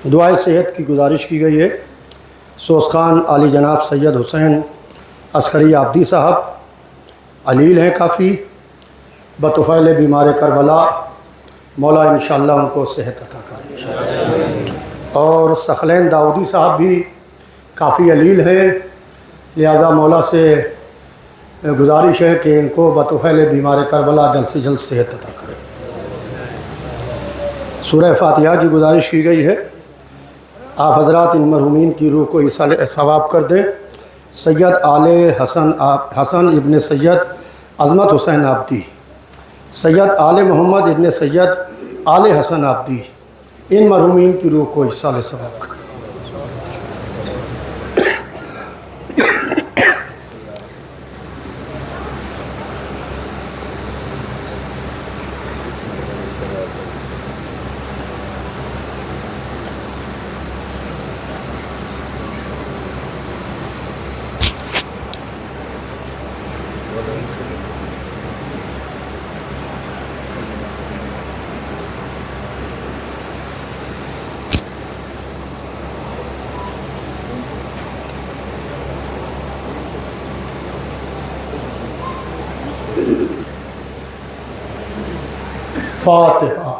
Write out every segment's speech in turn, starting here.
दुआए सेहत की गुजारिश की गई है। सोस खान आली जनाब सैयद हुसैन अस्करी आब्दी साहब अलील हैं काफ़ी, बतुफ़ैल बीमार करबला, मौला इंशाअल्लाह उनको सेहत अता करें। और सखलैन दाऊदी साहब भी काफ़ी अलील हैं, लिहाजा मौला से गुजारिश है कि इनको बतुफ़ैल बीमार करबला जल्द से जल्द सेहत अता करें। सूरह फातिहा की गुजारिश की गई है। आप हज़रात इन मरहूमीन की रूह को ईसाल सवाब कर दें। सैयद आले हसन इब्न सैयद अज़मत हुसैन आब्दी, सैयद आले मोहम्मद इब्न सैयद आले हसन आब्दी, इन मरहूमीन की रूह को ईसाल सवाब कर। फातिहा।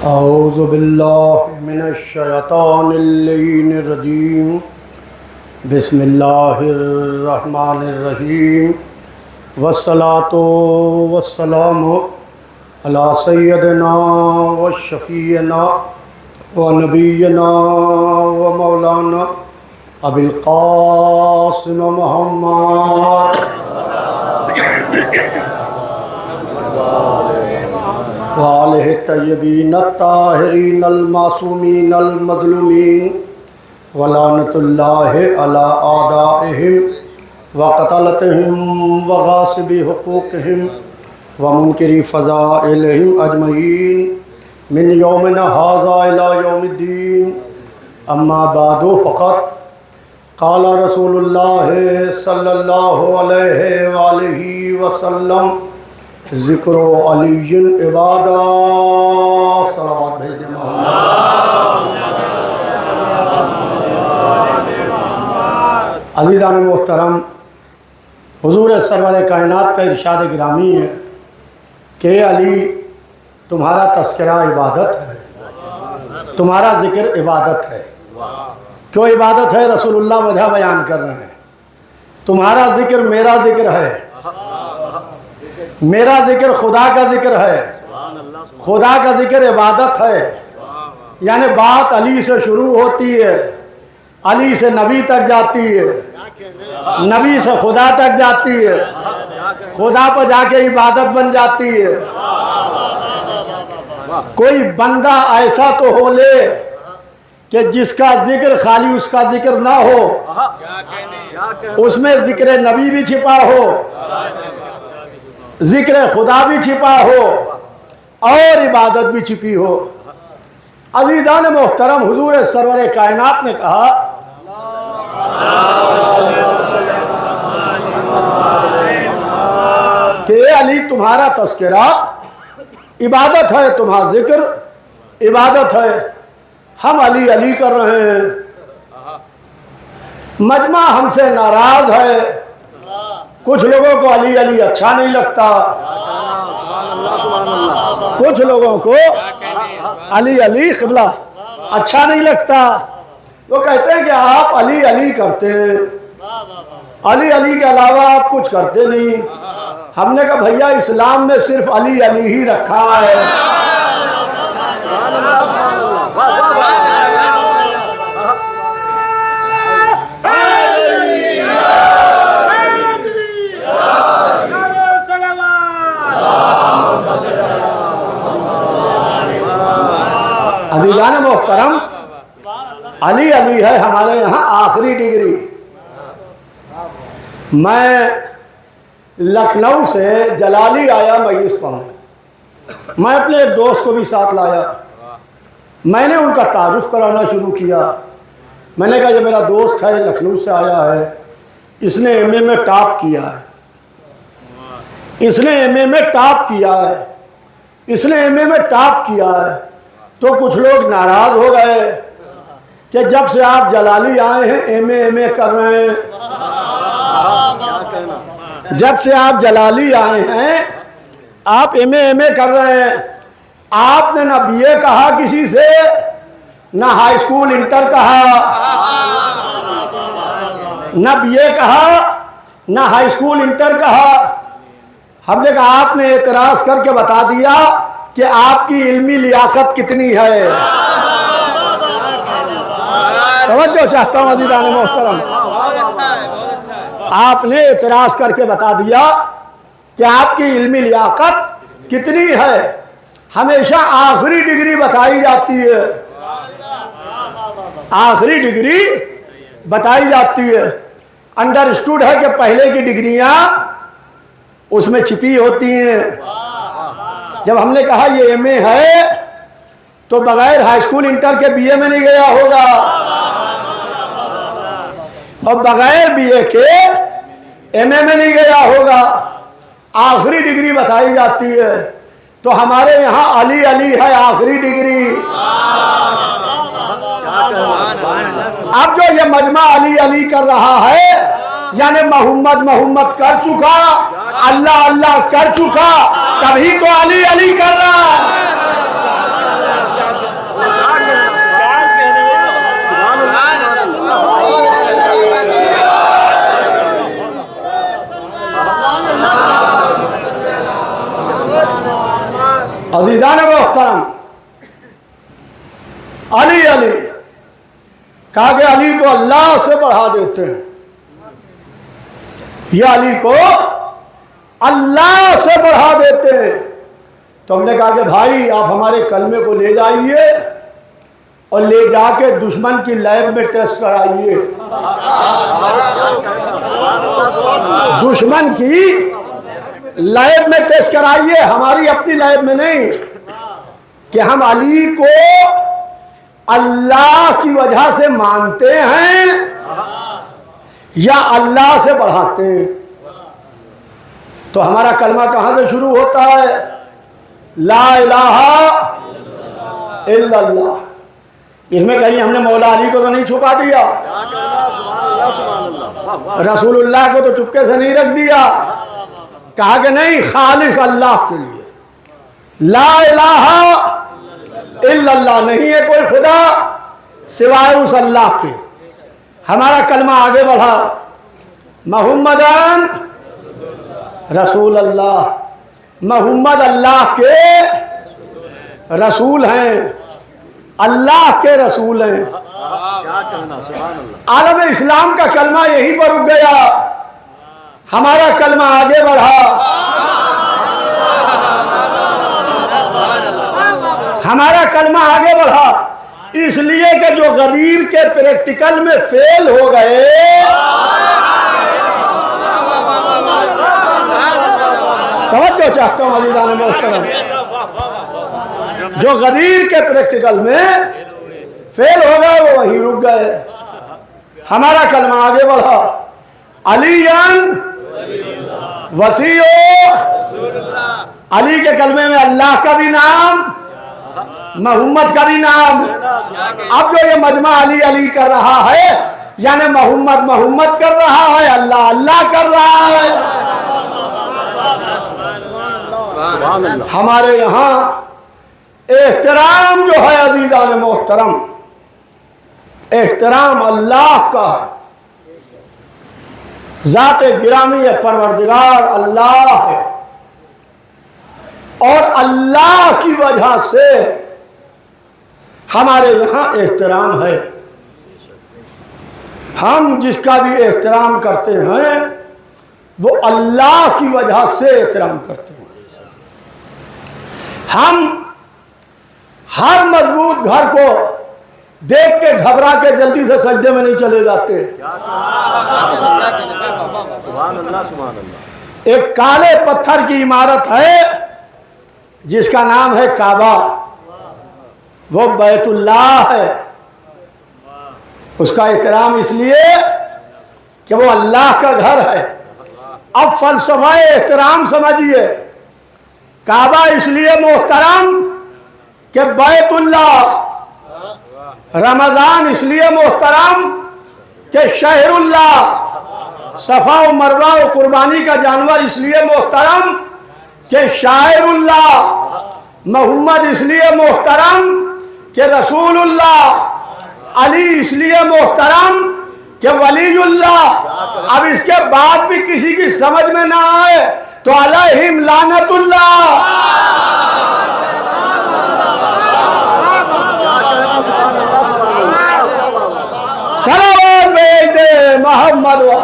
औज़ु बिल्लाहि मिनश शैतानिर रजीम, बिस्मिल्लाहिर रहमानिर रहीम, वस्सलातु वस्सलामु अला सय्यदिना व शफ़ीना व नबीना व मौलाना अबिल क़ासिम मुहम्मद व आलिहि तय्यबीन अत्ताहिरीन अल मासूमीन अल मज़लूमीन व लानतुल्लाहि अला आदाइहिम व क़तलतिहिम व गासिबि हुक़ूक़िहिम व मुनकिरी फ़ज़ाइलिहिम अजमईन मिन यौमिना हाज़ा इला यौमिद्दीन। अम्मा बादु फ़क़त क़ाला रसूलुल्लाह सल्लल्लाहु अलैहि व आलिहि वसल्लम ज़िक्रो अलीय्यिन इबादा। सलावत भेज दे अज़ीज़ान मोहतरम, हुज़ूर सरवर कायनात का इरशाद गिरामी है कि अली तुम्हारा तज़किरा इबादत है, तुम्हारा ज़िक्र इबादत है। क्यों इबादत है? रसूलुल्लाह वजह बयान कर रहे हैं। तुम्हारा ज़िक्र मेरा ज़िक्र है, मेरा ज़िक्र खुदा का ज़िक्र है, खुदा का ज़िक्र इबादत है। यानी बात अली से शुरू होती है, अली से नबी तक जाती है, नबी से खुदा तक जाती है, खुदा पर जाके इबादत बन जाती है। कोई बंदा ऐसा तो हो ले कि जिसका जिक्र खाली उसका जिक्र ना हो, उसमें जिक्र नबी भी छिपा हो, जिक्र खुदा भी छिपा हो और इबादत भी छिपी हो। अज़ीज़ान मोहतरम, हुजूर सरवर कायनात ने कहा कि अली तुम्हारा तज़किरा इबादत है, तुम्हारा जिक्र इबादत है। हम अली अली कर रहे हैं, मजमा हमसे नाराज है। कुछ लोगों को अली अली अच्छा नहीं लगता, कुछ लोगों को अली अली क़िबला अच्छा नहीं लगता। वो कहते हैं कि आप अली अली करते हैं, अली अली के अलावा आप कुछ करते नहीं। हमने कहा भैया इस्लाम में सिर्फ अली अली ही रखा है। अज़ीज़ान मोहतरम, अली अली है हमारे यहाँ आखिरी डिग्री। मैं लखनऊ से जलाली आया मजलिस पढ़ने, मैं अपने एक दोस्त को भी साथ लाया। मैंने उनका तारुफ कराना शुरू किया मैंने कहा ये मेरा दोस्त है, लखनऊ से आया है, इसने एमए में टॉप किया है, इसने एमए में टॉप किया है, इसने एमए में टॉप किया है। तो कुछ लोग नाराज हो गए कि जब से आप जलाली आए हैं एमए कर रहे हैं, जब से आप जलाली आए हैं आप एमए कर रहे हैं। आपने ना बीए कहा किसी से, ना हाई स्कूल इंटर कहा, ना बीए कहा, ना हाई स्कूल इंटर कहा। हमने कहा आपने एतराज करके बता दिया कि आपकी इल्मी लियाकत कितनी है। तवज्जो चाहता हूँ अज़ीज़ान मोहतरम, आपने एतराज करके बता दिया कि आपकी इल्मी लियाकत कितनी है। हमेशा आखिरी डिग्री बताई जाती है, आखिरी डिग्री बताई जाती है। अंडरस्टूड है कि पहले की डिग्रियां उसमें छिपी होती हैं। जब हमने कहा ये एमए है तो बगैर हाई स्कूल इंटर के बीए में नहीं गया होगा, और बगैर बीए के एमए में नहीं गया होगा। आखिरी डिग्री बताई जाती है। तो हमारे यहाँ अली अली है आखिरी डिग्री। अब जो ये मजमा अली अली कर रहा है, यानी मोहम्मद मोहम्मद कर चुका, अल्लाह अल्लाह कर चुका, तभी तो अली अली कर रहा है। अज़ीज़ान मोहतरम, अली अली कहा कि अली को अल्लाह से बढ़ा देते हैं, ये अली को अल्लाह से बढ़ा देते हैं। तो हमने कहा कि भाई आप हमारे कलमे को ले जाइए और ले जाके दुश्मन की लैब में टेस्ट कराइए। दुश्मन की लैब में टेस्ट कराइए, हमारी अपनी लैब में नहीं, कि हम अली को अल्लाह की वजह से मानते हैं या अल्लाह से बढ़ाते हैं। तो हमारा कलमा कहां से शुरू होता है? ला इलाहा इल्लल्लाह। इसमें कहीं हमने मौला अली को तो नहीं छुपा दिया, रसूलुल्लाह को तो चुपके से नहीं रख दिया। कहा कि नहीं, खालिस अल्लाह के लिए ला इलाहा इल्लल्लाह, नहीं है कोई खुदा सिवाय उस अल्लाह के। हमारा कलमा आगे बढ़ा, मोहम्मदन रसूल अल्लाह, मोहम्मद अल्लाह के रसूल हैं, अल्लाह के रसूल हैं। आलम इस्लाम का कलमा यहीं पर रुक गया, हमारा कलमा आगे बढ़ा, हमारा कलमा आगे बढ़ा। इसलिए कि जो गदीर के प्रैक्टिकल में फेल हो गए, तवज्जो चाहता हूं अज़ीज़ान मोहतरम, जो गदीर के प्रैक्टिकल में फेल हो गए वो वहीं रुक गए। हमारा कलमा आगे बढ़ा, अलीयन वसीओ, अली के कलमे में अल्लाह का भी नाम, मोहम्मद का भी नाम। अब जो ये मजमा अली अली कर रहा है, यानी मोहम्मद मोहम्मद कर रहा है, अल्लाह अल्लाह कर रहा है। हमारे यहाँ एहतराम जो है अज़ीज़ान मोहतरम, एहतराम अल्लाह का है। ज़ात गिरामी परवरदिगार अल्लाह है, और अल्लाह की वजह से हमारे यहाँ एहतराम है। हम जिसका भी एहतराम करते हैं वो अल्लाह की वजह से एहतराम करते हैं। हम हर मजबूत घर को देख के घबरा के जल्दी से सजदे में नहीं चले जाते। एक काले पत्थर की इमारत है जिसका नाम है काबा, वो बैतुल्लाह है, उसका एहतराम इसलिए कि वो अल्लाह का घर है। अब फलसफा एहतराम समझिए, काबा इसलिए मोहतरम कि बैतुल्लाह, रमज़ान इसलिए मोहतरम कि शहरुल्लाह, सफ़ा व मरवा व कुर्बानी का जानवर इसलिए मोहतरम कि शायरुल्लाह, मोहम्मद इसलिए मोहतरम कि रसूलुल्लाह, अली इसलिए मोहतरम कि वलीयुल्लाह। अब इसके बाद भी किसी की समझ में ना आए तो अलैहिम लानतुल्लाह। सलावत भेज दे मोहम्मद वा।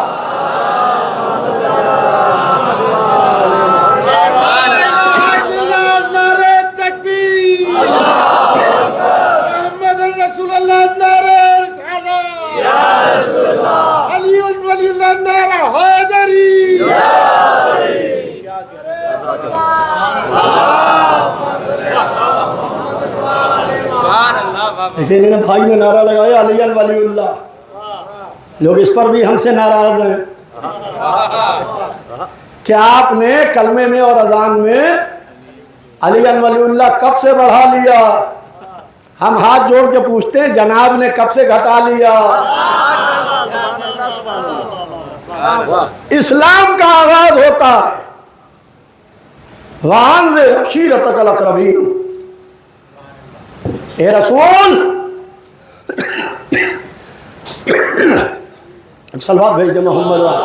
लेकिन इन भाई ने नारा लगाया अली वलीउल्लाह, लोग इस पर भी हमसे नाराज हैं कि आपने कलमे में और अजान में अली वलीउल्लाह कब से बढ़ा लिया। हम हाथ जोड़ के पूछते हैं जनाब ने कब से घटा लिया। इस्लाम का आगाज होता है वहां से अशीरतकल अक़रबीन, ए रसूल सलवात भेज दे मोहम्मद वाला।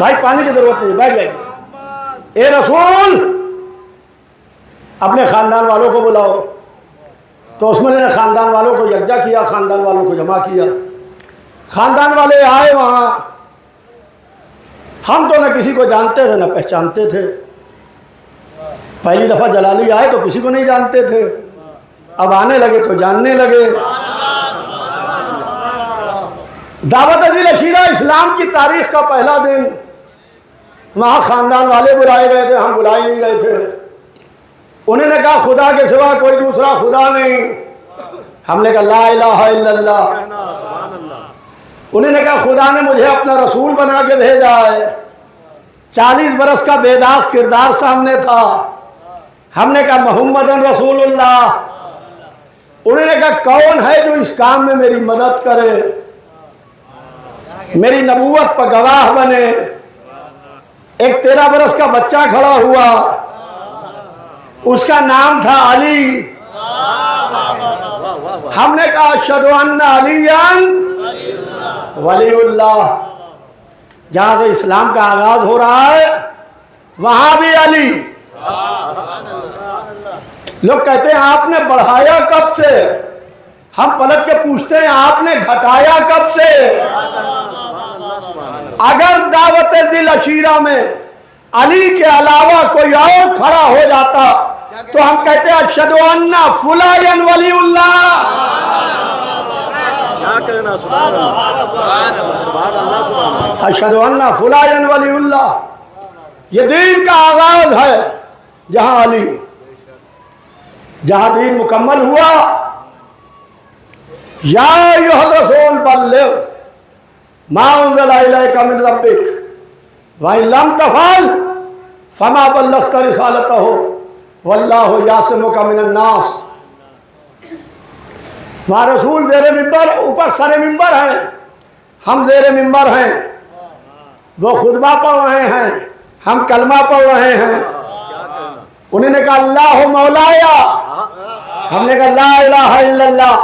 भाई पानी की जरूरत नहीं, बैठ जाएगी। ए रसूल अपने खानदान वालों को बुलाओ। तो उसमें ने खानदान वालों को यकजा किया, खानदान वालों को जमा किया। खानदान वाले आए वहां, हम तो न किसी को जानते थे न पहचानते थे। पहली दफा जलाली आए तो किसी को नहीं जानते थे, अब आने लगे तो जानने लगे। दावत अज़ील अशीरा इस्लाम की तारीख का पहला दिन, वहाँ खानदान वाले बुलाए गए थे, हम बुलाए नहीं गए थे। उन्होंने कहा खुदा के सिवा कोई दूसरा खुदा नहीं। हमने कहा ला इलाहा इल्लल्लाह। उन्होंने कहा खुदा ने मुझे अपना रसूल बना के भेजा है। 40 बरस का बेदाग किरदार सामने था। हमने कहा मोहम्मदन रसूलुल्लाह। उन्होंने कहा कौन है जो इस काम में मेरी मदद करे, मेरी नबूवत पर गवाह बने। एक 13 बरस का बच्चा खड़ा हुआ, उसका नाम था अली। हमने कहा अशहदु अन्ना अलियन वलीउल्लाह। जहां से इस्लाम का आगाज हो रहा है वहां भी अली। लोग कहते हैं आपने बढ़ाया कब से, हम पलट के पूछते हैं आपने घटाया कब से। अगर दावत ज़िल अशीरा में अली के अलावा कोई और खड़ा हो जाता तो हम कहते हैं अशहदु अन्ना फुलायन वलीउल्लाह। अशहदु अन्ना फुलायन वलीउल्लाह। ये दीन का आगाज है जहां अली, जहां दीन मुकम्मल हुआ। या अय्युहल रसूल बल्लिग़ मा उन्ज़िला इलैका मिन रब्बिक व इन लम तफ़अल फमा बल्लग़्ता रिसालतहु वल्लाहु यासिमुका मिनन नास। वहाँ रसूल ज़ेरे मिंबर, ऊपर सरे मिंबर हैं, हम ज़ेरे मिंबर हैं। वो खुतबा पढ़ रहे हैं, हम कलमा पढ़ रहे हैं। उन्होंने कहा अल्लाह मौलाया, हमने कहा ला इलाहा इल्लल्लाह।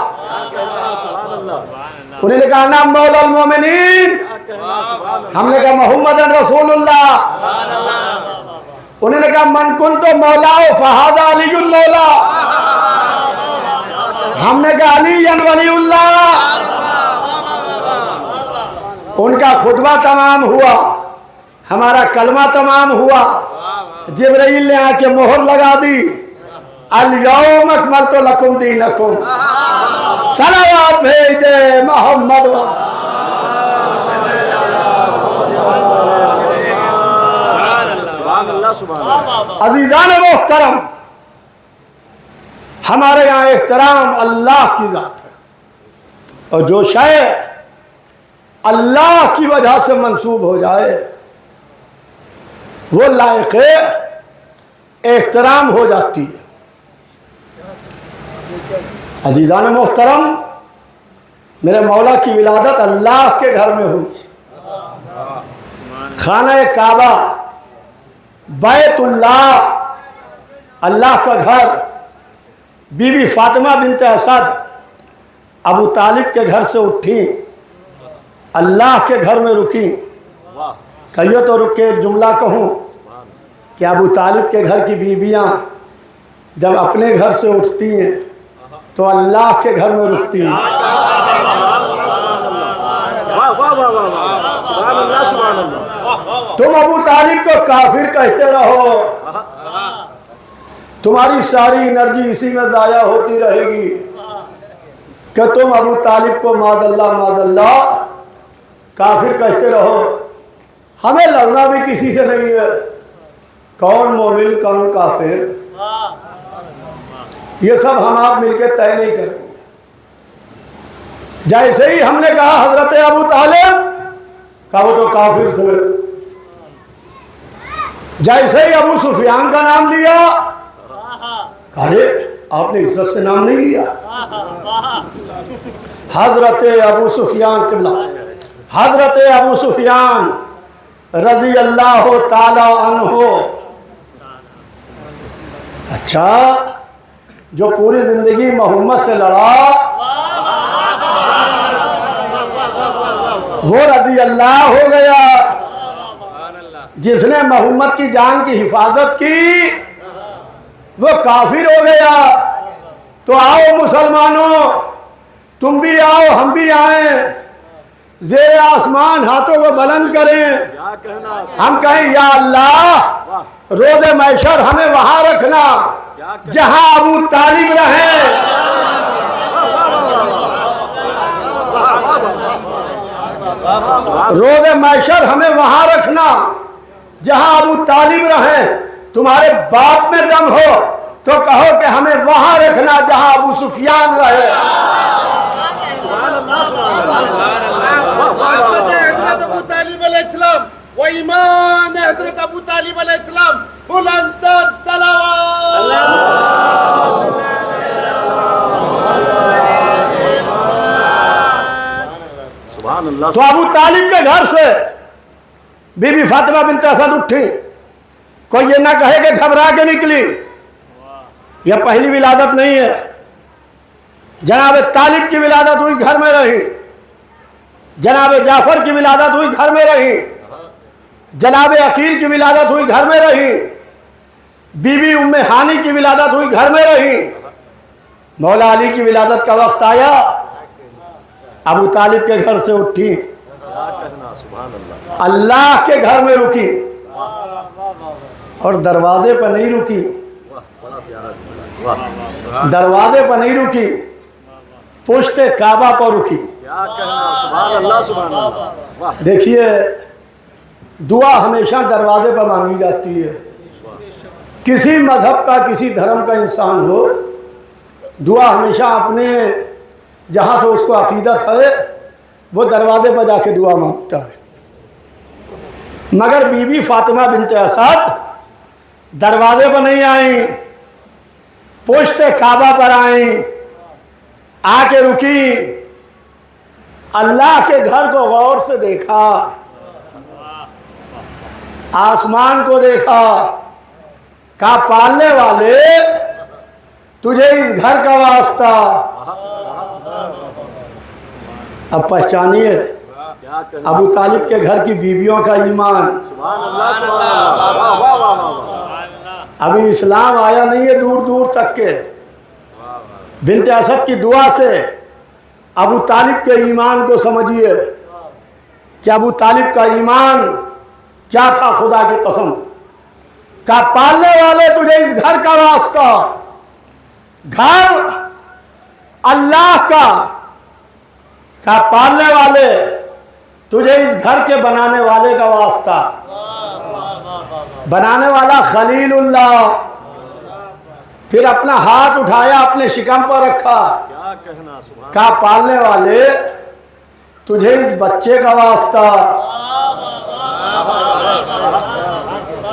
उन्होंने कहा ना मौला मोमिनीन, हमने कहा मोहम्मदन रसूलुल्लाह। उन्होंने कहा मन कुंतु मौलाओ फहादा अलीयुल मौला, हमने कहा अलीयन वलीउल्लाह। उनका खुतबा तमाम हुआ, हमारा कलमा तमाम हुआ। जिब्राइल ने आके मोहर लगा दी, अल यौम अकमलतु लकुम दीनकुम। सलावत भेज दे मोहम्मद। अज़ीज़ान मोहतरम, हमारे यहाँ एहतराम अल्लाह की ज़ात है, और जो शय अल्लाह की वजह से मंसूब हो जाए वो लायक एहतराम हो जाती है। अजीज़ान मोहतरम, मेरे मौला की विलादत अल्लाह के घर में हुई। खाना काबा, बैतुल्लाह, अल्लाह का घर। बीबी फातिमा बिनते असद अबू तालिब के घर से उठी, अल्लाह के घर में रुकी। कहिए तो रुक के एक जुमला कहूँ कि अबू तालिब के घर की बीबियाँ जब अपने घर से उठती हैं तो अल्लाह के घर में रुकती हैं। तुम अबू तालिब को काफिर कहते रहो, तुम्हारी सारी एनर्जी इसी में ज़ाया होती रहेगी कि तुम अबू तालिब को माज़ल्ला काफिर कहते रहो। हमें लड़ना भी किसी से नहीं है, कौन मोमिन कौन काफिर ये सब हम आप मिलकर तय नहीं करेंगे। जैसे ही हमने कहा हजरत अबू तालिब का, वो तो काफिर थे। जैसे ही अबू सुफियान का नाम लिया, अरे आपने इज्जत से नाम नहीं लिया। हजरत अबू सुफियान किबला, हजरत अबू सुफियान रजी अल्लाह ताला अन्हो, अच्छा, जो पूरी जिंदगी मोहम्मद से लड़ा वो रजी अल्लाह हो गया। जिसने मोहम्मद की जान की हिफाजत की वो काफिर हो गया। तो आओ मुसलमानों, तुम भी आओ, हम भी आए, ज़ेरे आसमान हाथों को बुलंद करें, हम कहें या अल्लाह रोज़े महशर हमें वहां रखना जहां अबू तालिब रहे। रोज़े महशर हमें वहां रखना जहां अबू तालिब रहे। तुम्हारे बाप में दम हो तो कहो कि हमें वहां रखना जहां अबू सुफियान रहे। वो ईमान है हज़रत अबू तालिब अलैहिस्सलाम, बुलंदर सलावत। तो अबू तालिब के घर से बीबी फातिमा बिनते असद उठी। कोई ये ना कहे कि घबरा के निकली, यह पहली विलादत नहीं है। जनाब तालिब की विलादत हुई, घर में रही। जनाब जाफर की विलादत हुई, घर में रही। जनाब अकील की विलादत हुई, घर में रही। बीबी उम्मे हानी की विलादत हुई, घर में रही। मौला अली की विलादत का वक्त आया, अबू तालिब के घर से उठी, अल्लाह के घर में रुकी, और दरवाजे पर नहीं रुकी, दरवाजे पर नहीं रुकी, पुश्ते काबा पर रुकी। देखिए, दुआ हमेशा दरवाजे पर मांगी जाती है। किसी मजहब का, किसी धर्म का इंसान हो, दुआ हमेशा अपने जहाँ से उसको अकीदत है वो दरवाजे पर जाके दुआ मांगता है। मगर बीबी फातिमा बिनते असद दरवाजे पर नहीं आई, पुश्ते काबा पर आई, आके रुकी, अल्लाह के घर को गौर से देखा, आसमान को देखा, कहा पालने वाले तुझे इस घर का वास्ता। अब पहचानिए अबू तालिब के घर की बीवियों का ईमान। अभी इस्लाम आया नहीं है दूर दूर तक के। बिनते असद की दुआ से अबू तालिब के ईमान को समझिए कि अबू तालिब का ईमान क्या था। खुदा की कसम, का पालने वाले तुझे इस घर का वास्ता, घर अल्लाह का पालने वाले तुझे इस घर के बनाने वाले का वास्ता। बनाने वाला खलीलुल्लाह, फिर अपना हाथ उठाया, अपने शिकम पर रखा, क्या कहना, सुभान कहा पालने वाले तुझे इस बच्चे का वास्ता,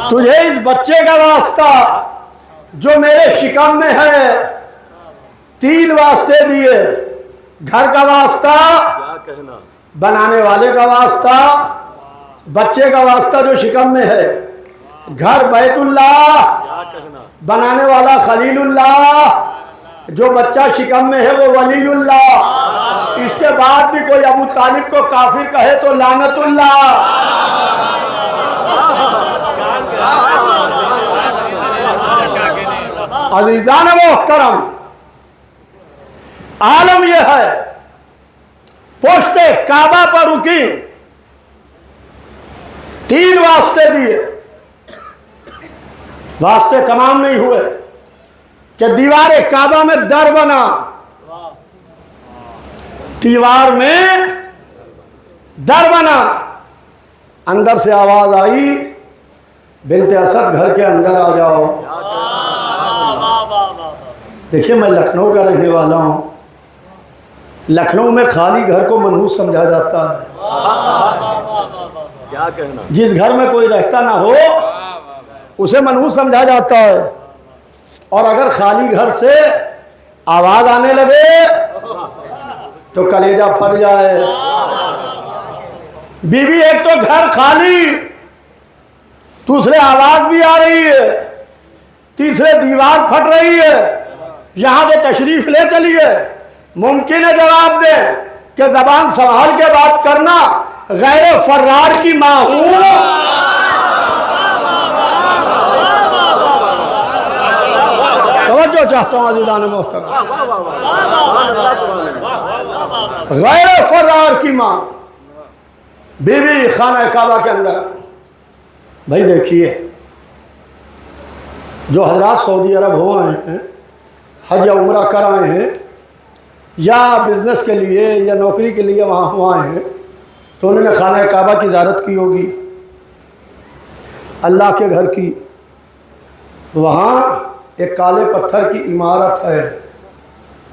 तुझे इस बच्चे का वास्ता जो मेरे शिकम में है 3 वास्ते दिए। घर का वास्ता, क्या कहना, बनाने वाले का वास्ता, बच्चे का वास्ता जो शिकम में है। घर बैतुल्लाह, क्या कहना, बनाने वाला खलीलुल्लाह, जो बच्चा शिकम में है वो वलीउल्लाह। इसके बाद भी कोई अबू तालिब को काफिर कहे तो लानतुल्लाह। अजीजान मोहतरम, आलम यह है, पोस्टे काबा पर रुकी, 3 वास्ते दिए। वास्ते तमाम नहीं हुए कि दीवार काबा में दर बना, दीवार में दर बना। अंदर से आवाज आई, बिनते असद घर के अंदर आ जाओ। देखिए, मैं लखनऊ का रहने वाला हूं। लखनऊ में खाली घर को मनहूस समझा जाता है। क्या कहना, जिस घर में कोई रहता ना हो उसे मनहूस समझा जाता है। और अगर खाली घर से आवाज आने लगे तो कलेजा फट जाए। बीवी, एक तो घर खाली, दूसरे आवाज भी आ रही है, तीसरे दीवार फट रही है, यहां से तशरीफ ले चलिए। मुमकिन है जवाब दे कि जबान संभाल के बात करना, गैर फर्रार की मां हूं। तवज्जो चाहता हूं अज़ीज़ान मोहतरम, वाह वाह वाह, सुभान अल्लाह, सुभान अल्लाह। गैर फर्रार की मां बीवी खाना काबा के अंदर। भाई देखिए, जो हजरात सऊदी अरब हो आए हैं, हज या उम्रा कर आए हैं, या बिजनेस के लिए या नौकरी के लिए वहाँ हो आए हैं, तो उन्होंने खाना काबा की ज़ियारत की होगी, अल्लाह के घर की। वहाँ एक काले पत्थर की इमारत है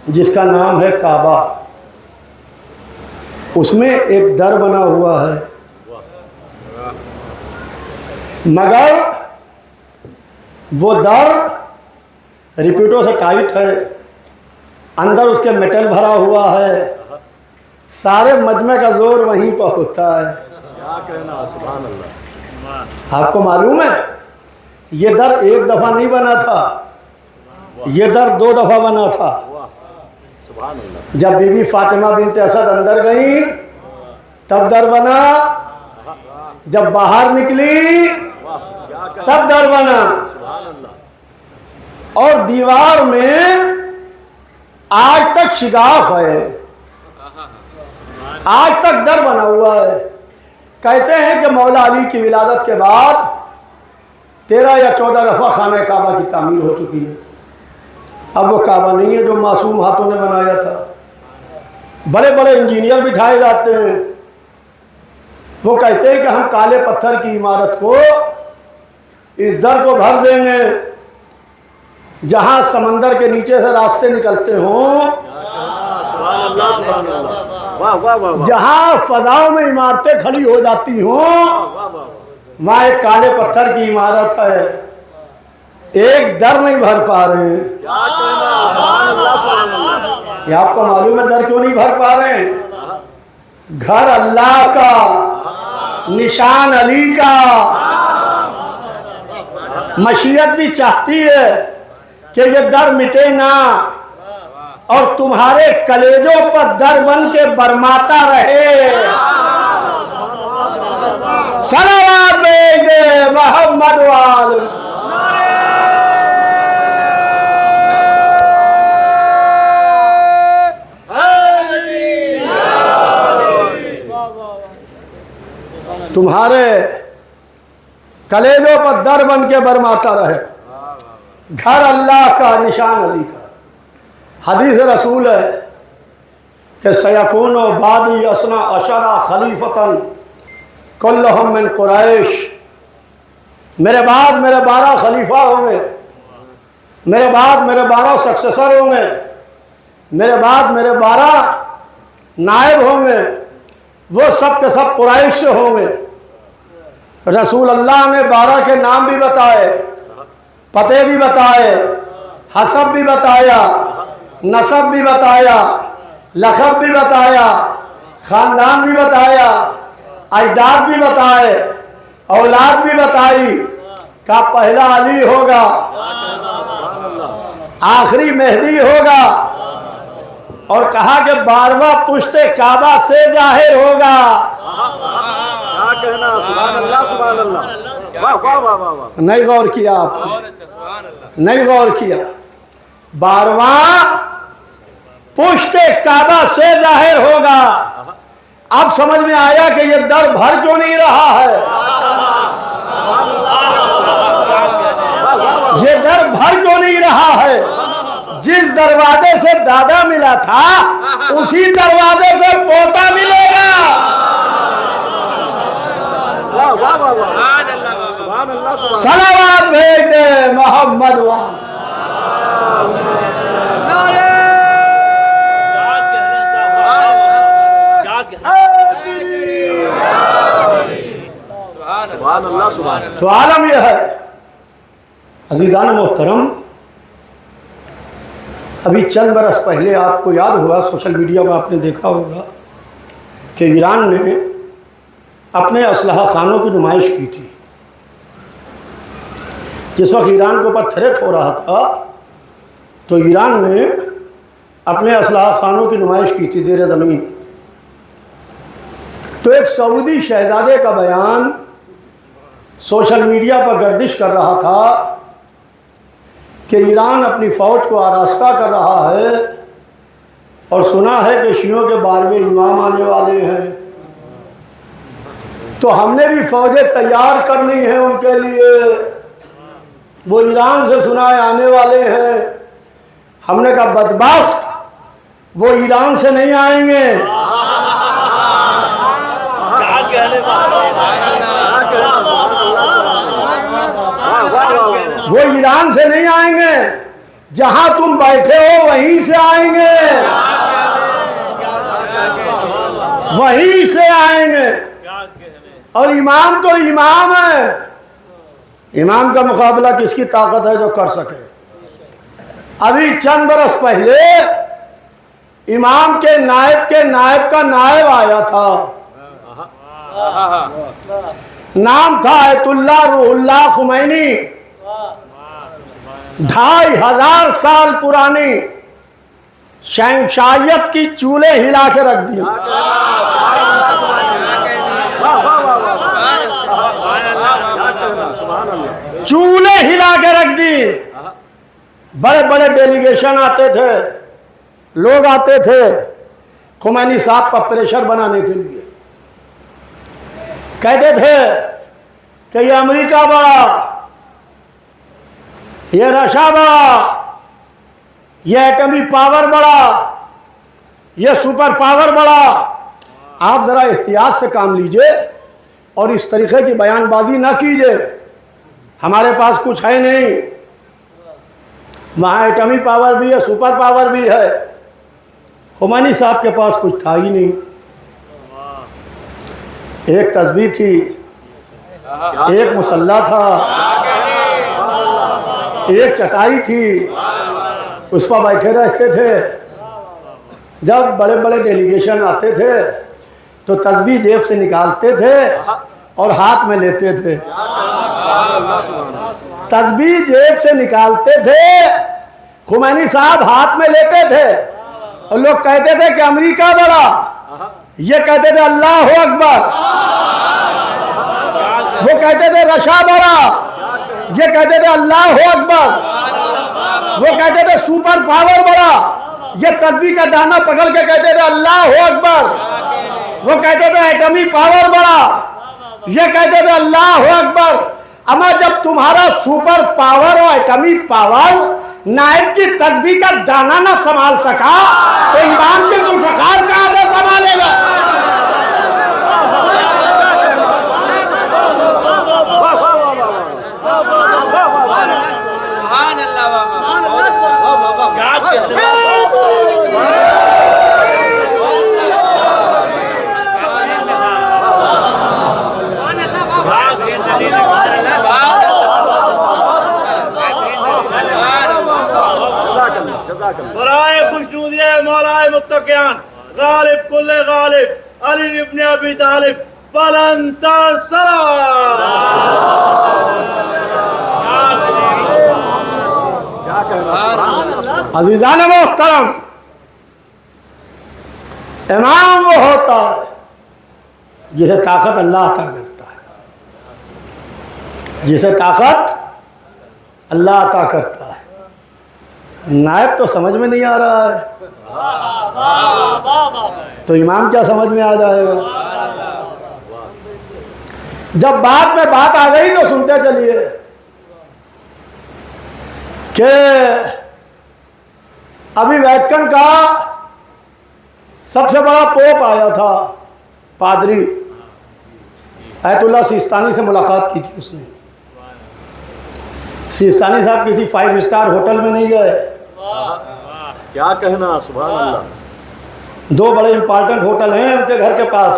जिसका नाम है काबा। उसमें एक दर बना हुआ है, मगर वो दर रिपीटों से टाइट है, अंदर उसके मेटल भरा हुआ है, सारे मजमे का जोर वहीं पर होता है। क्या कहना, सुभान अल्लाह। आपको मालूम है, ये दर एक दफ़ा नहीं बना था, ये दर 2 दफ़ा बना था। वाह, सुभान अल्लाह। जब बीबी फातिमा बिनते असद अंदर गई तब दर बना, जब बाहर निकली वाह, क्या कहना, तब दर बना। सुभान अल्लाह। और दीवार में आज तक शिगाफ है, आज तक दर बना हुआ है। कहते हैं कि मौला अली की विलादत के बाद 13 या 14 दफ़ा खाना काबा की तामीर हो चुकी है। अब वो काबा नहीं है जो मासूम हाथों ने बनाया था, बड़े बड़े इंजीनियर बिठाए जाते हैं। वो कहते हैं कि हम काले पत्थर की इमारत को, इस दर को भर देंगे, जहां समंदर के नीचे से रास्ते निकलते हों, सुभान अल्लाह, सुभान अल्लाह। वाह वाह वाह वाह, जहां फजाओं में इमारतें खड़ी हो जाती हों, वाह वाह। वहां एक काले पत्थर की इमारत है, एक दर नहीं भर पा रहे हैं। क्या कहना, सुभान अल्लाह, सुभान अल्लाह। ये आपको मालूम है दर क्यों नहीं भर पा रहे हैं? घर अल्लाह का, निशान अली का। मशीयत भी चाहती है कि ये दर मिटे ना और तुम्हारे कलेजों पर दर बन के बरमाता रहे। सलावत दे मोहम्मद वाल। तुम्हारे कलेजों पर दर बन के बरमाता रहे। घर अल्लाह का, निशान अली का। हदीस रसूल है कि सयकून बादी असना अशरा खलीफतन कुल्लुहुम मिन कुरैश। मेरे बाद मेरे 12 खलीफा होंगे, मेरे बाद मेरे 12 सक्सेसर होंगे, मेरे बाद मेरे 12 नायब होंगे, वो सब के सब कुरैश से होंगे। रसूल अल्लाह ने 12 के नाम भी बताए, पते भी बताए, हसब भी बताया, नसब भी बताया, लखब भी बताया, ख़ानदान भी बताया, अजदाद भी बताए, औलाद भी बताई। का पहला अली होगा, आखिरी मेहदी होगा, और कहा कि 12वां पुश्ते काबा से जाहिर होगा। क्या कहना, सुभान अल्लाह, सुभान अल्लाह। वाह वाह वाह वाह वाह। नहीं गौर किया आपने, नहीं गौर किया। 12वां पुश्ते काबा से जाहिर होगा। अब समझ में आया कि ये दर भर क्यों नहीं रहा है। ये दर भर क्यों नहीं रहा है। जिस दरवाजे से दादा मिला था उसी दरवाजे से पोता मिलेगा। वाह वाह वाह वाह, सुभान अल्लाह, सुभान सलावत भेज दे मोहम्मद वाल। सुभान अल्लाह, सुभान। तो आलम यह है अज़ीज़ान मोहतरम, अभी चंद बरस पहले आपको याद होगा, सोशल मीडिया पर आपने देखा होगा कि ईरान ने अपने असलहा खानों की नुमाइश की थी। जिस वक्त ईरान के ऊपर थ्रेट हो रहा था तो ईरान ने अपने असलहा खानों की नुमाइश की थी ज़ेर ज़मीन। तो एक सऊदी शहजादे का बयान सोशल मीडिया पर गर्दिश कर रहा था कि ईरान अपनी फ़ौज को आरास्ता कर रहा है और सुना है कि शियों के 12वें इमाम आने वाले हैं, तो हमने भी फ़ौजें तैयार कर ली हैं उनके लिए। वो ईरान से सुना है आने वाले हैं। हमने कहा बदबख्त, वो ईरान से नहीं आएंगे। वो ईरान से नहीं आएंगे, जहां तुम बैठे हो वहीं से आएंगे, वहीं से आएंगे। और इमाम तो इमाम है, इमाम का मुकाबला किसकी ताकत है जो कर सके। अभी चंद बरस पहले इमाम के नायब का नायब आया था, नाम था आयतुल्लाह रूहुल्लाह खुमैनी। 2500 साल पुरानी शहंशाहियत की चूल्हे हिला के रख दी। चूल्हे हिला के रख दी। बड़े बड़े डेलीगेशन आते थे, लोग आते थे खुमैनी साहब पर प्रेशर बनाने के लिए। कहते थे कि ये अमेरिका बड़ा, ये रशिया बड़ा, ये एटमी पावर बड़ा, ये सुपर पावर बड़ा। आप ज़रा एहतियात से काम लीजिए और इस तरीक़े की बयानबाजी ना कीजिए। हमारे पास कुछ है नहीं, वहाँ एटमी पावर भी है, सुपर पावर भी है। खुमैनी साहब के पास कुछ था ही नहीं। एक तस्बीह थी, एक मुसल्ला था, एक चटाई थी, उस पर बैठे रहते थे। जब बड़े बड़े डेलीगेशन आते थे तो तस्बीह जेब से निकालते थे और हाथ में लेते थे। तस्बीह जेब से निकालते थे, खुमैनी साहब हाथ में लेते थे और लोग कहते थे कि अमेरिका बड़ा, ये कहते थे अल्लाह अकबर। वो कहते थे रशिया बड़ा, ये कहते थे अल्लाह अकबर। वो कहते थे सुपर पावर बड़ा, ये तस्बीह का दाना पकड़ के कहते थे अल्लाह अकबर। वो कहते थे एटमी पावर बड़ा, ये कहते थे अल्लाह अकबर। अमा जब तुम्हारा सुपर पावर और एटमी पावर नायब की तस्बीह का दाना ना संभाल सका तो इमाम के जुल्फ़िकार कहाँ से संभालेगा। मौलाए खुशनूदिया मौलाए मुत्तकियान गालिब कुल्ले गालिब अली इब्न अबी तालिब बुलंदतर क्या कहना सुभान अल्लाह। अज़ीज़ान मोहतरम, इमाम वो होता है जिसे ताकत अल्लाह अता करता है, जिसे ताकत अल्लाह अता करता है। नायब तो समझ में नहीं आ रहा है, तो इमाम क्या समझ में आ जाएगा। जब बात में बात आ गई तो सुनते चलिए कि अभी वेटिकन का सबसे बड़ा पोप आया था, पादरी आयतुल्लाह सिस्तानी से मुलाकात की थी उसने। सिस्तानी साहब किसी 5 स्टार होटल में नहीं गए, क्या कहना सुभान अल्लाह। 2 बड़े इंपॉर्टेंट होटल हैं उनके घर के पास,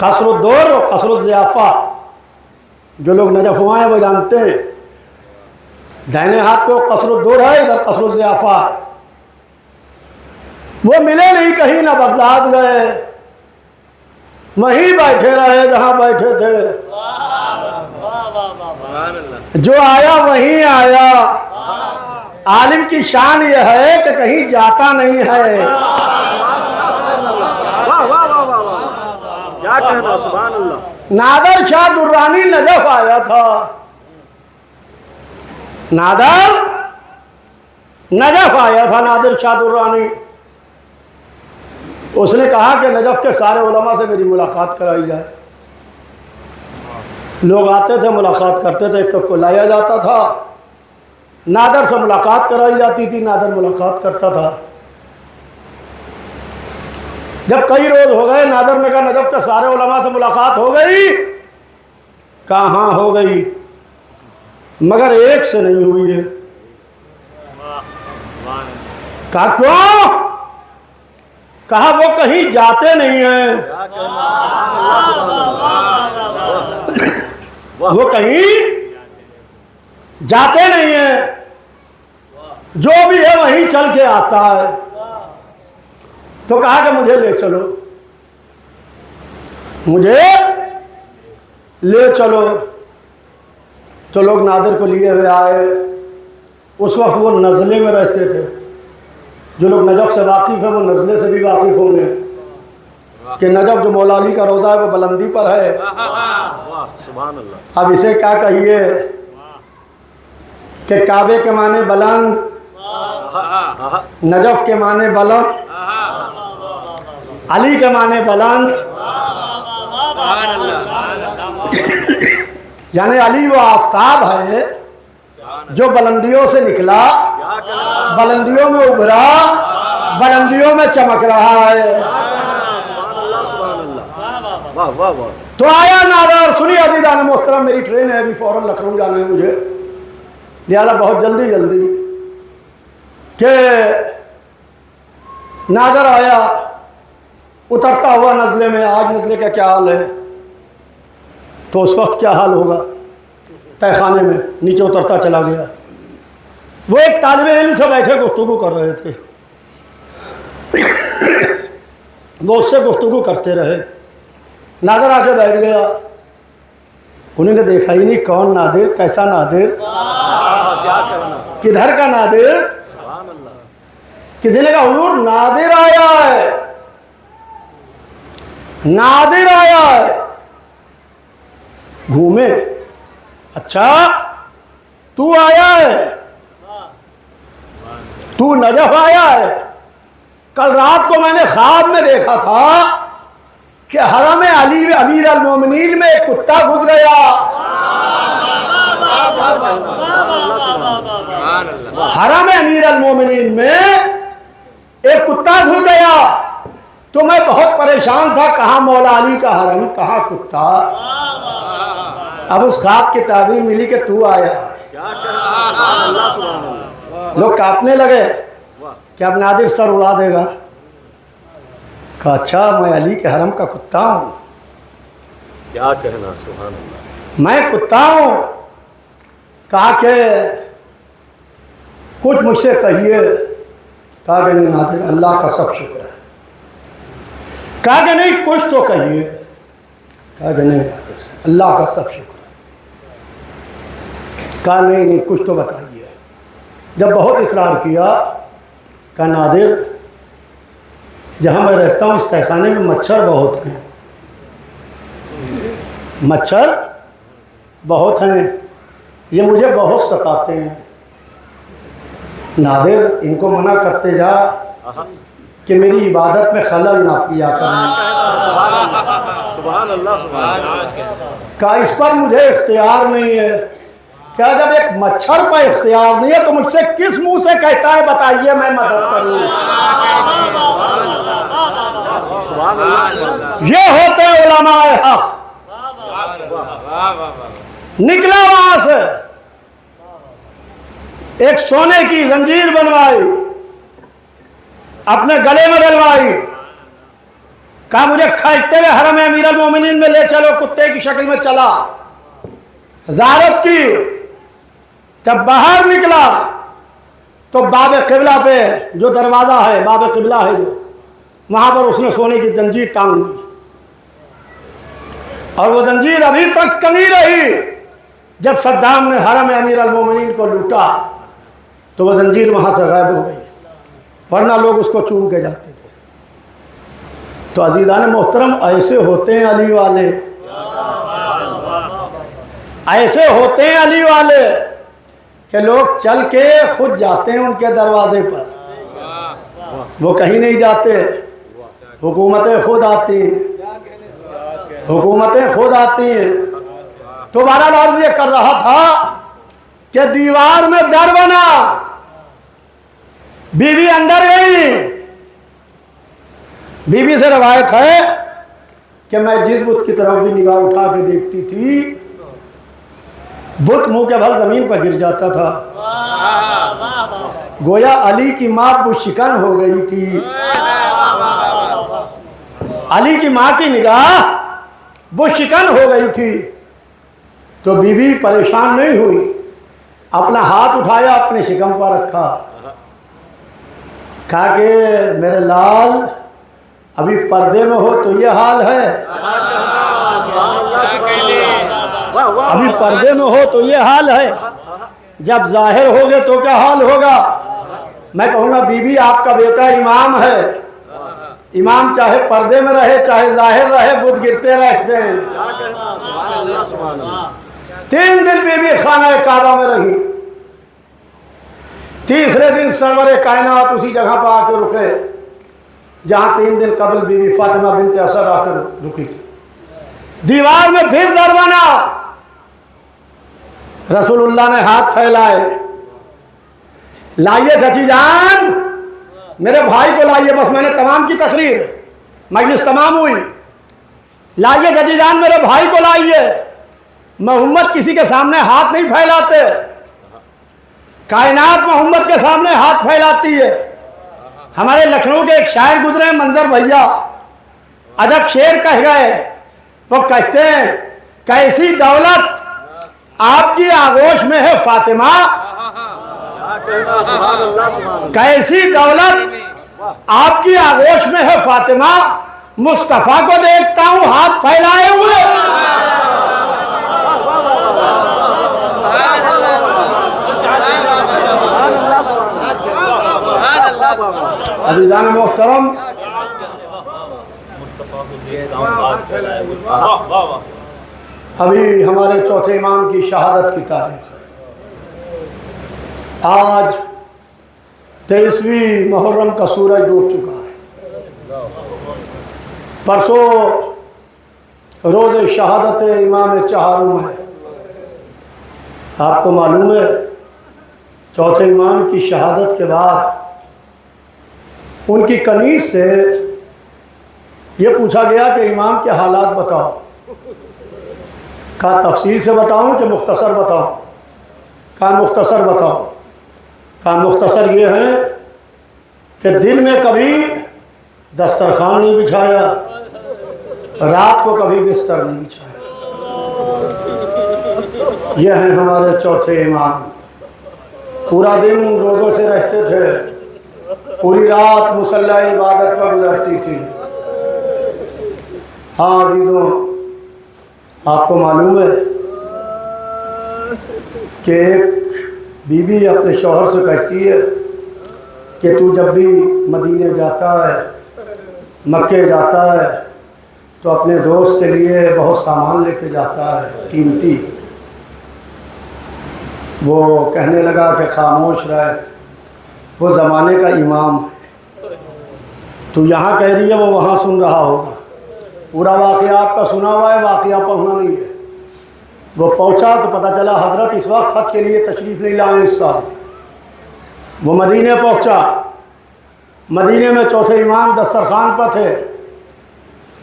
कसरुद्दौर और कसरुज़ियाफ़ा। जो लोग नजफ हुआ हैं वो जानते हैं, दाहिने हाथ को कसरुद्दौर है, इधर कसरुज़ियाफ़ा है। वो मिले नहीं कहीं, ना बगदाद गए, वहीं बैठे रहे जहां बैठे थे। जो आया वहीं आया। आलिम की शान यह है कि कहीं जाता नहीं है। वाह वाह वाह वाह वाह, क्या कहना सुभान अल्लाह। नादर शाह दुर्रानी नजफ आया था, नादर नजफ आया था, नादिर शाह दुर्रानी। उसने कहा कि नजफ के सारे उलमा से मेरी मुलाकात कराई जाए। लोग आते थे, मुलाकात करते थे, एक को लाया जाता था, नादर से मुलाकात कराई जाती थी, नादर मुलाकात करता था। जब कई रोज हो गए, नादर ने कहा नजफ के सारे उलमा से मुलाकात हो गई। कहा हाँ हो गई, मगर एक से नहीं हुई है। कहा क्यों? कहा वो कहीं जाते नहीं हैं, क्या कहना सुभान अल्लाह सुभान अल्लाह। वो कहीं जाते नहीं हैं, जो भी है वहीं चल के आता है। तो कहा कि मुझे ले चलो, मुझे ले चलो। तो लोग नादिर को लिए हुए आए। उस वक्त वो नज़ले में रहते थे। जो लोग नजफ से वाकिफ़ है वो नज़ले से भी वाकिफ़ होंगे कि नजफ जो मौला अली का रोज़ा है वो बुलंदी पर है। वाह सुभान अल्लाह। अब इसे क्या कहिए कि काबे के माने बुलंद, नजफ के माने बुलंद, अली के माने बुलंद। यानी अली वो आफताब है जो बुलंदियों से निकला, बुलंदियों में उभरा, बुलंदियों में चमक रहा है। सुभान अल्लाह सुभान अल्लाह। वाह वाह वाह। तो आया नादर। सुनिए अज़ीज़ान मोहतरम, मेरी ट्रेन है, अभी फ़ौरन लखनऊ जाना है मुझे, लिहाजा बहुत जल्दी जल्दी के नादर आया उतरता हुआ नज़ले में। आज नज़ले का क्या हाल है, तो उस वक्त क्या हाल होगा। तहखाने में नीचे उतरता चला गया। वो एक तालिब इल्म से बैठे गुफ्तगू कर रहे थे। वो उससे गुफ्तगू करते रहे। नादिर आके बैठ गया। उन्होंने देखा ही नहीं कौन नादिर, कैसा नादिर, क्या कहना किधर का नादिर। सुभान अल्लाह। किसी ने कहा हुजूर नादिर आया है, नादिर आया है। घूमे, अच्छा तू आया है, तू नजफ आया है। कल रात को मैंने ख्वाब में देखा था कि हरम अली अमीर अल मोमिनीन में एक कुत्ता घुस गया। हरम अमीर अल मोमिनीन में एक कुत्ता घुस गया। तो मैं बहुत परेशान था, कहाँ मौला अली का हरम, कहाँ कुत्ता। अब उस ख्वाब की ताबीर मिली कि तू आया। क्या कहना सुभान अल्लाह सुभान अल्लाह। लोग कांपने लगे वाह कि अब नादिर सर उड़ा देगा। कहा अच्छा मैं अली के हरम का कुत्ता हूँ, क्या कहना सुभान अल्लाह। मैं कुत्ता हूँ। कहा कि कुछ मुझसे कहिए। कहा कि नहीं नादिर, अल्लाह का सब शुक्र है। कहा कि नहीं कुछ तो कहिए। कहा कि नहीं नादिर, अल्लाह का सब शुक्र है। कहा नहीं कुछ तो बताइए। जब बहुत इसरार किया, कहा नादिर, जहाँ मैं रहता हूँ इस तहखाने में मच्छर बहुत हैं, मच्छर बहुत हैं, ये मुझे बहुत सताते हैं। नादिर, इनको मना करते जा कि मेरी इबादत में खलल ना किया करें। सुभान अल्लाह, सुभान अल्लाह। कहा इस पर मुझे इख्तियार नहीं है। क्या जब एक मच्छर पर इख्तियार नहीं है तो मुझसे किस मुंह से कहता है बताइए मैं मदद करूं। ये होते हैं उलमाए हक। निकला वहां से, एक सोने की जंजीर बनवाई, अपने गले में डलवाई। कहा मुझे खरीदते हुए हरम अमीरुल मोमिनीन में ले चलो। कुत्ते की शक्ल में चला, ज़ियारत की। जब बाहर निकला तो बाब क़िबला पे जो दरवाज़ा है, बाब क़िबला है जो, वहाँ पर उसने सोने की जंजीर टांग दी। और वो जंजीर अभी तक टंगी रही। जब सद्दाम ने हरम अमीरुल मोमिनीन को लूटा तो वो जंजीर वहाँ से गायब हो गई, वरना लोग उसको चूम के जाते थे। तो अजीज़ान मोहतरम, ऐसे होते हैं अली वाले, ऐसे होते हैं अली वाले कि लोग चल के खुद जाते हैं उनके दरवाजे पर, वो कहीं नहीं जाते। हुकूमतें खुद आती हैं, हुकूमतें खुद आती हैं। तो बहरहाल अर्ज़ ये कर रहा था कि दीवार में दर बना, बीवी अंदर गई। बीवी से रवायत है कि मैं जिस बुत की तरफ भी निगाह उठा के देखती थी, बुत मुंह के बल जमीन पर गिर जाता था। गोया अली की माँ बुशिकन हो गई थी। अली की माँ की निगाह बुशिकन हो गई थी। तो बीवी परेशान नहीं हुई, अपना हाथ उठाया, अपने शिकम पर रखा। कहा कि मेरे लाल, अभी पर्दे में हो तो ये हाल है, अभी पर्दे में हो तो ये हाल है, जब जाहिर होगे तो क्या हाल होगा। मैं कहूँगा बीबी आपका बेटा इमाम है, इमाम चाहे पर्दे में रहे चाहे जाहिर रहे, बुत गिरते रहते हैं। 3 दिन बीबी खाना काबा में रही। तीसरे दिन सरवर कायनात उसी जगह पर आकर रुके जहाँ 3 दिन कबल बीबी फातिमा बिनते असद आकर रुकी थी। दीवार में फिर दर बना। रसूलुल्लाह ने हाथ फैलाए, लाइए चाची जान, मेरे भाई को लाइए। बस मैंने तमाम की तकरीर, मजलिस तमाम हुई। लाइए चाची जान, मेरे भाई को लाइए। मोहम्मद किसी के सामने हाथ नहीं फैलाते, कायनात मोहम्मद के सामने हाथ फैलाती है। हमारे लखनऊ के एक शायर गुजरे मंजर भैया, अजब शेर कह गए। वो कहते हैं, कैसी दौलत आपकी आगोश में है फातिमा, कैसी दौलत आपकी आगोश में है फातिमा, मुस्तफ़ा को देखता हूँ हाथ फैलाए हुए। अज़ीज़ान मोहतरम, अभी हमारे चौथे इमाम की शहादत की तारीख है। आज 23वीं मुहर्रम का सूरज डूब चुका है। परसों रोज़ शहादत इमाम चहारुम है। आपको मालूम है, चौथे इमाम की शहादत के बाद उनकी कनीज से ये पूछा गया कि इमाम के हालात बताओ। कहा तफसील से बताऊं कि मुख्तसर बताऊं। कहा मुख्तसर बताओ। कहा मुख्तसर ये है कि दिन में कभी दस्तरखान नहीं बिछाया, रात को कभी बिस्तर नहीं बिछाया। ये हैं हमारे चौथे इमाम। पूरा दिन रोज़ों से रहते थे, पूरी रात मुसल्ला इबादत पर गुजरती थी। हाँ अजीज़ों, आपको मालूम है कि एक बीवी अपने शौहर से कहती है कि तू जब भी मदीने जाता है, मक्के जाता है, तो अपने दोस्त के लिए बहुत सामान लेके जाता है कीमती। वो कहने लगा कि खामोश रहे, वो ज़माने का इमाम है, तू यहाँ कह रही है वो वहाँ सुन रहा होगा। पूरा वाक़या आपका सुना हुआ है, वाक़या पढ़ना नहीं है। वो पहुँचा तो पता चला हज़रत इस वक्त हज के लिए तशरीफ़ नहीं लाए इस साल। वो मदीने पहुँचा, मदीने में चौथे इमाम दस्तरखान पर थे।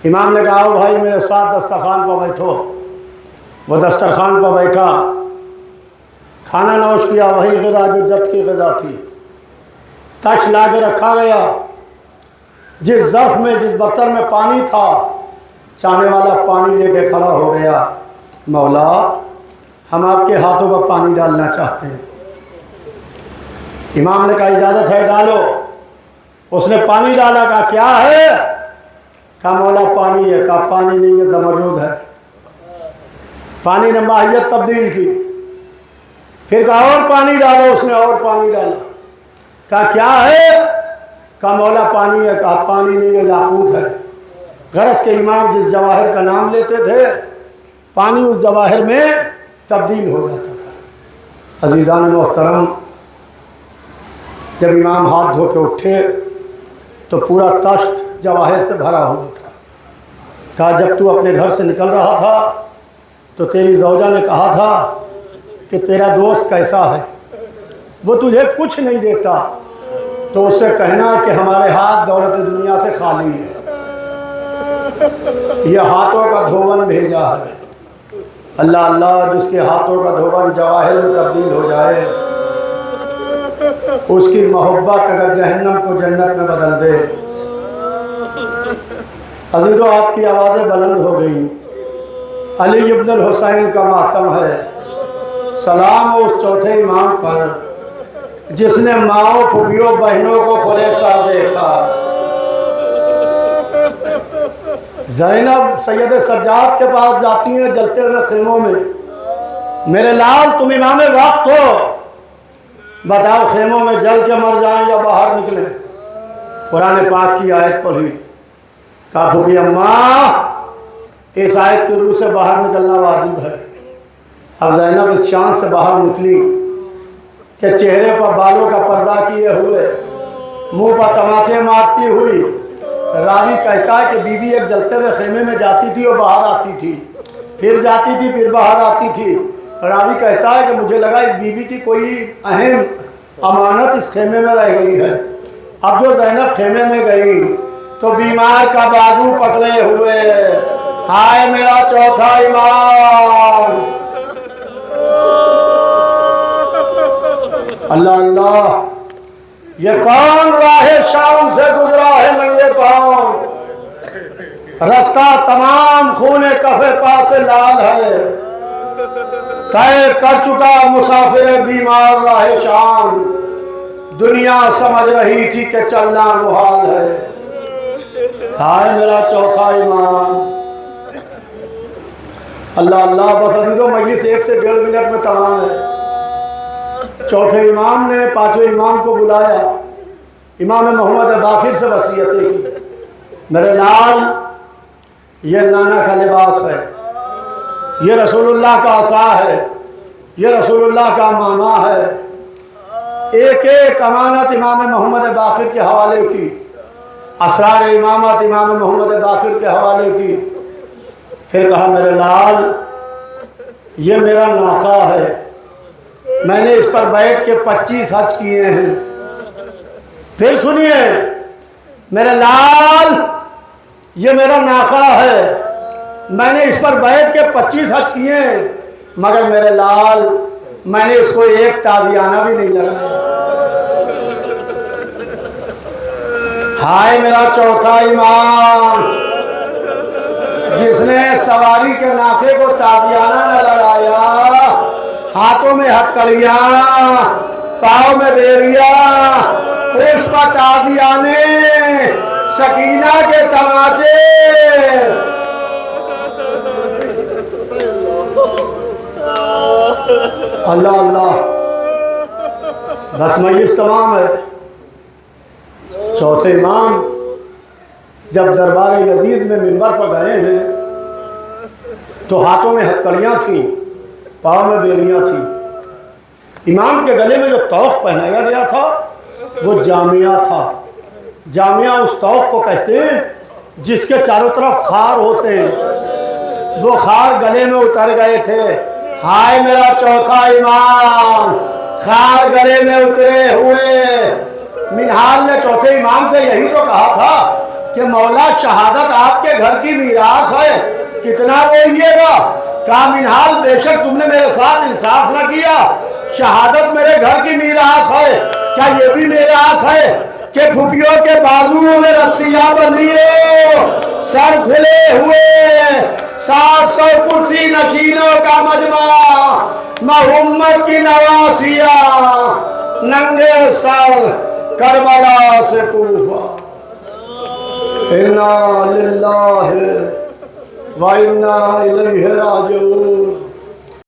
इमाम ने कहा भाई मेरे साथ दस्तरखान पर बैठो। वो दस्तरखान पर बैठा, खाना नौश किया, वही ग़िज़ा जो जद की ग़िज़ा थी। तश ला के रखा गया, जिस ज़र्फ़ में जिस बर्तन में पानी था, चाहने वाला पानी लेके खड़ा हो गया, मौला हम आपके हाथों पर पानी डालना चाहते हैं। इमाम ने कहा इजाज़त है डालो। उसने पानी डाला, कहा क्या है? कहा मौला पानी है। कहा पानी नहीं है, ज़मरूद है। पानी ने माहियत तब्दील की। फिर कहा और पानी डालो। उसने और पानी डाला। कहा क्या है? कहा मौला पानी है। कहा पानी नहीं है, याकूत है। गरज के इमाम जिस जवाहर का नाम लेते थे, पानी उस जवाहर में तब्दील हो जाता था। अज़ीज़ान मोहतरम, जब इमाम हाथ धो के उठे तो पूरा तश्त जवाहर से भरा हुआ था। कहा जब तू अपने घर से निकल रहा था तो तेरी ज़ौजा ने कहा था कि तेरा दोस्त कैसा है, वो तुझे कुछ नहीं देता, तो उससे कहना कि हमारे हाथ दौलत दुनिया से खाली है, ये हाथों का धोवन भेजा है। अल्लाह अल्लाह, जिसके हाथों का धोवन जवाहिर में तब्दील हो जाए, उसकी मोहब्बत अगर जहन्नम को जन्नत में बदल दे। अज़ीज़ों, आपकी आवाज़ें बुलंद हो गई। अली इब्न हुसैन का मातम है। सलाम उस चौथे इमाम पर जिसने माओ फुफियों बहनों को खुले सर देखा। ज़ैनब सैयद सज्जाद के पास जाती हैं जलते हुए खेमों में, मेरे लाल तुम इमाम वक्त हो, बताओ खेमों में जल के मर जाएं या बाहर निकलें। कुरान पाक की आयत पढ़ी। कहा फूफी अम्मा, इस आयत के रूह से बाहर निकलना वाजिब है। अब ज़ैनब इस शान से बाहर निकली कि चेहरे पर बालों का पर्दा किए हुए, मुंह पर तमाचे मारती हुई। रावी कहता है कि बीबी एक जलते हुए खेमे में जाती थी और बाहर आती थी, फिर जाती थी, फिर बाहर आती थी। रावी कहता है कि मुझे लगा इस बीबी की कोई अहम अमानत इस खेमे में रह गई है। अब जो ज़ैनब खेमे में गई तो बीमार का बाजू पकड़े हुए, हाय मेरा चौथा इमाम। अल्लाह अल्लाह, ये कौन राहे शाम से गुजरा है नंगे पाँव, रास्ता तमाम खूने कफे पास लाल है, तय कर चुका मुसाफिर बीमार राहे शाम, दुनिया समझ रही थी कि चलना मुहाल है। हाय मेरा चौथा इमाम। अल्लाह अल्लाह, बस अभी तो मजलिस 1 से 1.5 मिनट में तमाम है। चौथे इमाम ने पांचवें इमाम को बुलाया। इमाम मोहम्मद बाकिर से वसीयतें की, मेरे लाल ये नाना का लिबास है, ये रसूलुल्लाह का आसा है, ये रसूलुल्लाह का मामा है। एक एक अमानत इमाम मोहम्मद बाकिर के हवाले की, असरार इमामत इमाम मोहम्मद बाकिर के हवाले की। फिर कहा मेरे लाल ये मेरा नाका है, मैंने इस पर बैठ के 25 हज किए हैं। फिर सुनिए मेरे लाल, ये मेरा नाका है, मैंने इस पर बैठ के 25 हज किए हैं, मगर मेरे लाल मैंने इसको एक ताजियाना भी नहीं लगाया। हाय मेरा चौथा इमाम, जिसने सवारी के नाके को ताजियाना न लगाया, हाथों में हथकड़ियाँ, पाँव में बेरिया, पुष्प ताजियाने सकीना के तमाचे। अल्लाह अल्लाह। बस मजलिस तमाम है। चौथे इमाम जब दरबार यजीद में मिंबर पर गए हैं तो हाथों में हथकड़ियाँ थीं, पाँव में बेड़ियाँ थीं। इमाम के गले में जो तौफ पहनाया गया था वो जामिया था। जामिया उस तौफ को कहते हैं जिसके चारों तरफ खार होते हैं। वो खार गले में उतर गए थे। हाय मेरा चौथा इमाम, खार गले में उतरे हुए। मिनहाल ने चौथे इमाम से यही तो कहा था कि मौला शहादत आपके घर की मीरास है, कितना रोइएगा। कहा मिनहाल बेशक तुमने मेरे साथ इंसाफ न किया, शहादत मेरे घर की मीरास है। क्या ये भी मीरास है कि फुफियों के बाजुओं में रस्सियां बंधी हो, सर खुले हुए, 700 कुर्सी नशीनों का मजमा, मोहम्मद की नवासिया, नंगे सर करबला से कूफा। इन्ना लिल्लाहि व इन्ना इलैहि राजिऊन।